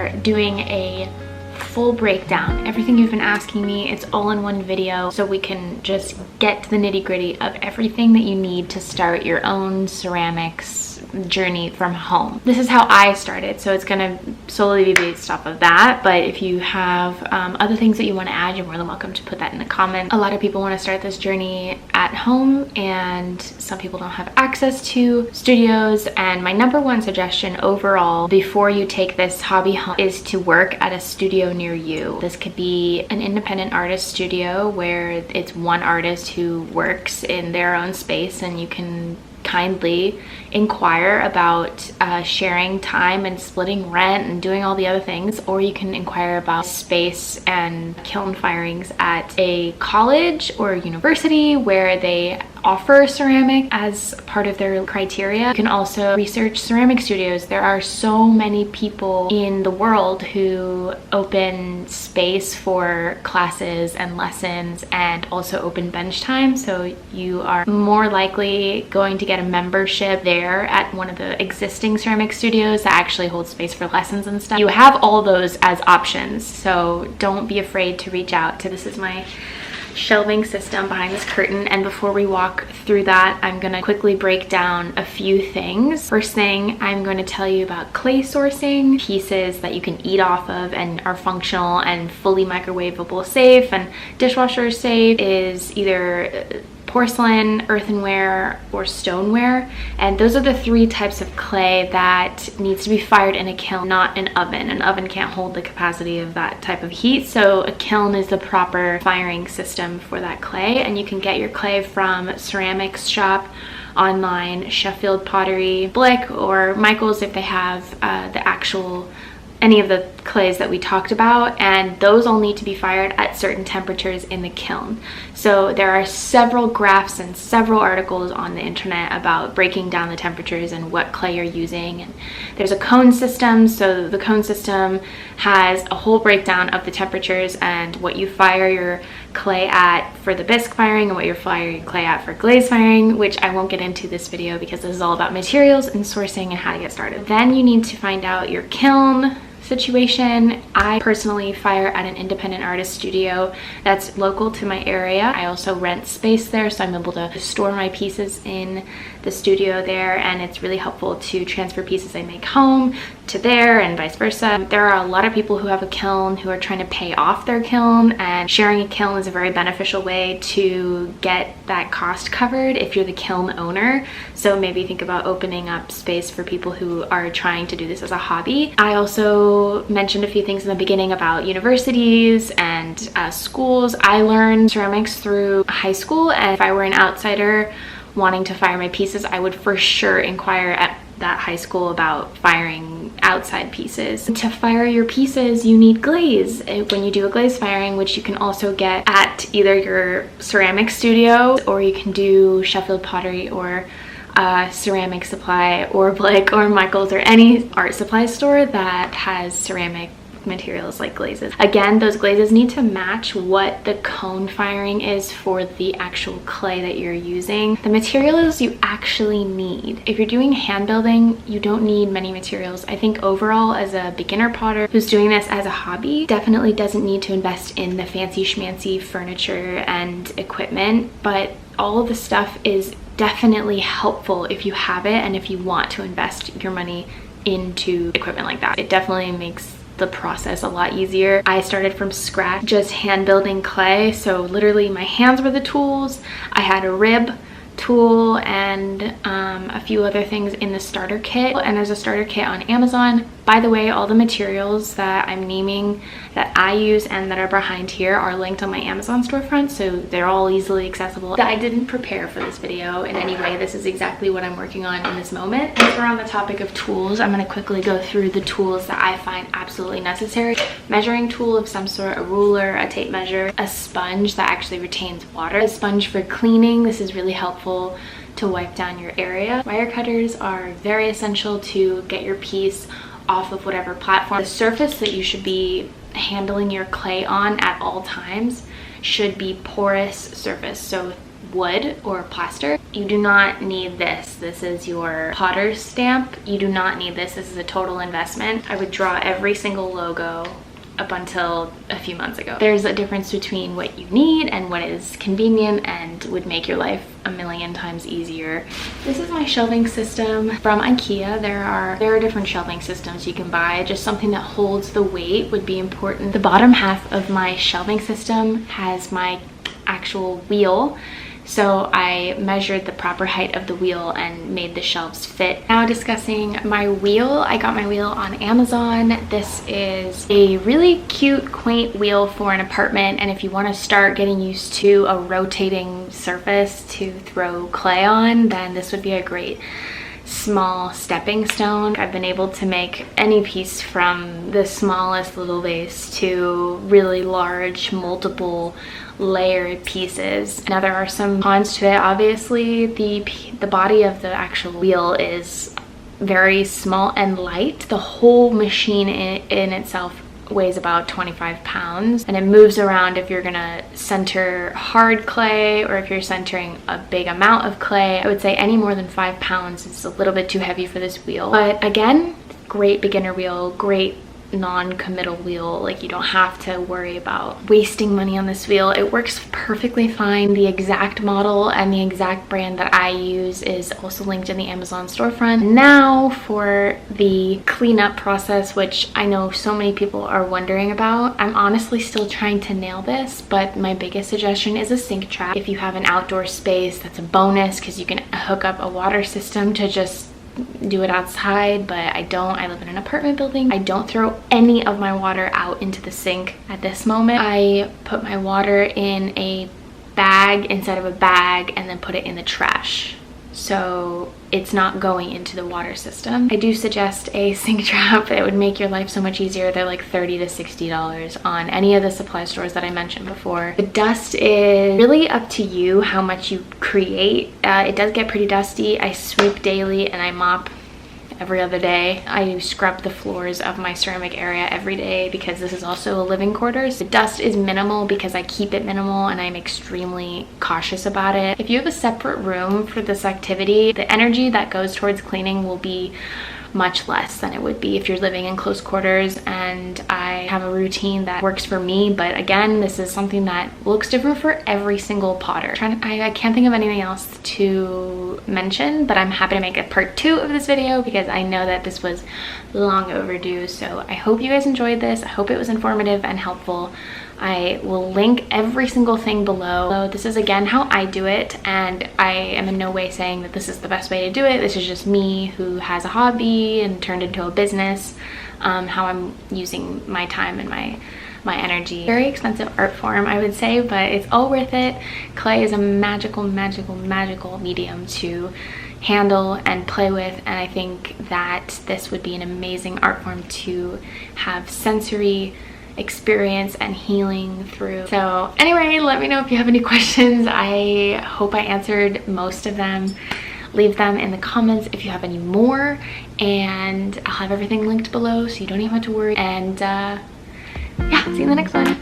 are doing a full breakdown. Everything you've been asking me, it's all in one video, so we can just get to the nitty-gritty of everything that you need to start your own ceramics journey from home. This is how I started, so it's gonna solely be based off of that, but if you have other things that you want to add, you're more than welcome to put that in the comments. A lot of people want to start this journey at home, and some people don't have access to studios, and my number one suggestion overall before you take this hobby home is to work at a studio near you. This could be an independent artist studio where it's one artist who works in their own space, and you can kindly inquire about sharing time and splitting rent and doing all the other things, or you can inquire about space and kiln firings at a college or university where they offer ceramic as part of their criteria. You can also research ceramic studios. There are so many people in the world who open space for classes and lessons and also open bench time, so you are more likely going to get a membership there at one of the existing ceramic studios that actually hold space for lessons and stuff. You have all those as options, so don't be afraid to reach out to. This is my shelving system behind this curtain, and before we walk through that, I'm gonna quickly break down a few things. First thing, I'm going to tell you about clay sourcing, pieces that you can eat off of and are functional and fully microwavable safe and dishwasher safe is either porcelain, earthenware, or stoneware, and those are the three types of clay that needs to be fired in a kiln, not an oven. An oven can't hold the capacity of that type of heat, so a kiln is the proper firing system for that clay, and you can get your clay from ceramics shop online, Sheffield Pottery, Blick, or Michael's if they have the actual any of the clays that we talked about, and those all need to be fired at certain temperatures in the kiln. So there are several graphs and several articles on the internet about breaking down the temperatures and what clay you're using, and there's a cone system, so the cone system has a whole breakdown of the temperatures and what you fire your clay at for the bisque firing and what you're firing clay at for glaze firing, which I won't get into this video because this is all about materials and sourcing and how to get started. Then you need to find out your kiln situation. I personally fire at an independent artist studio that's local to my area. I also rent space there, so I'm able to store my pieces in the studio there, and it's really helpful to transfer pieces I make home to there and vice versa. There are a lot of people who have a kiln who are trying to pay off their kiln, and sharing a kiln is a very beneficial way to get that cost covered if you're the kiln owner. So maybe think about opening up space for people who are trying to do this as a hobby. I also mentioned a few things in the beginning about universities and schools. I learned ceramics through high school, and if I were an outsider wanting to fire my pieces, I would for sure inquire at that high school about firing outside pieces. To fire your pieces, you need glaze when you do a glaze firing, which you can also get at either your ceramic studio, or you can do Sheffield Pottery or Ceramic Supply or Blick or Michael's or any art supply store that has ceramic materials like glazes. Again, those glazes need to match what the cone firing is for the actual clay that you're using. The materials you actually need. If you're doing hand building, you don't need many materials. I think overall, as a beginner potter who's doing this as a hobby, definitely doesn't need to invest in the fancy schmancy furniture and equipment, but all of the stuff is definitely helpful if you have it and if you want to invest your money into equipment like that. It definitely makes the process a lot easier. I started from scratch, just hand building clay, so literally my hands were the tools. I had a rib tool and a few other things in the starter kit, and there's a starter kit on Amazon. By the way, all the materials that I'm naming that I use and that are behind here are linked on my Amazon storefront, so they're all easily accessible. I didn't prepare for this video in any way. This is exactly what I'm working on in this moment. Since we're on the topic of tools, I'm going to quickly go through the tools that I find absolutely necessary. Measuring tool of some sort, a ruler, a tape measure, a sponge that actually retains water, a sponge for cleaning. This is really helpful to wipe down your area. Wire cutters are very essential to get your piece off of whatever platform. The surface that you should be handling your clay on at all times should be porous surface, so wood or plaster. You do not need this. This is your potter's stamp. You do not need this. This is a total investment. I would draw every single logo up until a few months ago. There's a difference between what you need and what is convenient and would make your life a million times easier. This is my shelving system from IKEA. There are different shelving systems you can buy. Just something that holds the weight would be important. The bottom half of my shelving system has my actual wheel. So I measured the proper height of the wheel and made the shelves fit. Now discussing my wheel, I got my wheel on Amazon. This is a really cute, quaint wheel for an apartment, and if you want to start getting used to a rotating surface to throw clay on, then this would be a great small stepping stone. I've been able to make any piece from the smallest little vase to really large, multiple layered pieces. Now there are some cons to it. Obviously the body of the actual wheel is very small and light. The whole machine in itself weighs about 25 pounds, and it moves around if you're gonna center hard clay or if you're centering a big amount of clay. I would say any more than 5 pounds is a little bit too heavy for this wheel, but again, great beginner wheel, great non-committal wheel. Like, you don't have to worry about wasting money on this wheel. It works perfectly fine. The exact model and the exact brand that I use is also linked in the Amazon storefront. Now for the cleanup process, which I know so many people are wondering about. I'm honestly still trying to nail this, but my biggest suggestion is a sink trap. If you have an outdoor space, that's a bonus because you can hook up a water system to just do it outside, but I don't. I live in an apartment building. I don't throw any of my water out into the sink at this moment. I put my water in a bag instead of a bag and then put it in the trash, so it's not going into the water system. I do suggest a sink trap. It would make your life so much easier. They're like $30 to $60 on any of the supply stores that I mentioned before. The dust is really up to you how much you create. It does get pretty dusty. I sweep daily and I mop every other day. I scrub the floors of my ceramic area every day because this is also a living quarters. The dust is minimal because I keep it minimal and I'm extremely cautious about it. If you have a separate room for this activity, the energy that goes towards cleaning will be much less than it would be if you're living in close quarters, and I have a routine that works for me. But again, this is something that looks different for every single potter. I can't think of anything else to mention, but I'm happy to make a part 2 of this video because I know that this was long overdue. So I hope you guys enjoyed this. I hope it was informative and helpful. I will link every single thing below. So this is again how I do it, and I am in no way saying that this is the best way to do it. This is just me who has a hobby and turned into a business, how I'm using my time and my energy. Very expensive art form, I would say, but it's all worth it. Clay is a magical, magical, magical medium to handle and play with, and I think that this would be an amazing art form to have sensory experience and healing through. So anyway, let me know if you have any questions. I hope I answered most of them. Leave them in the comments if you have any more, and I'll have everything linked below so you don't even have to worry. And yeah, see you in the next one.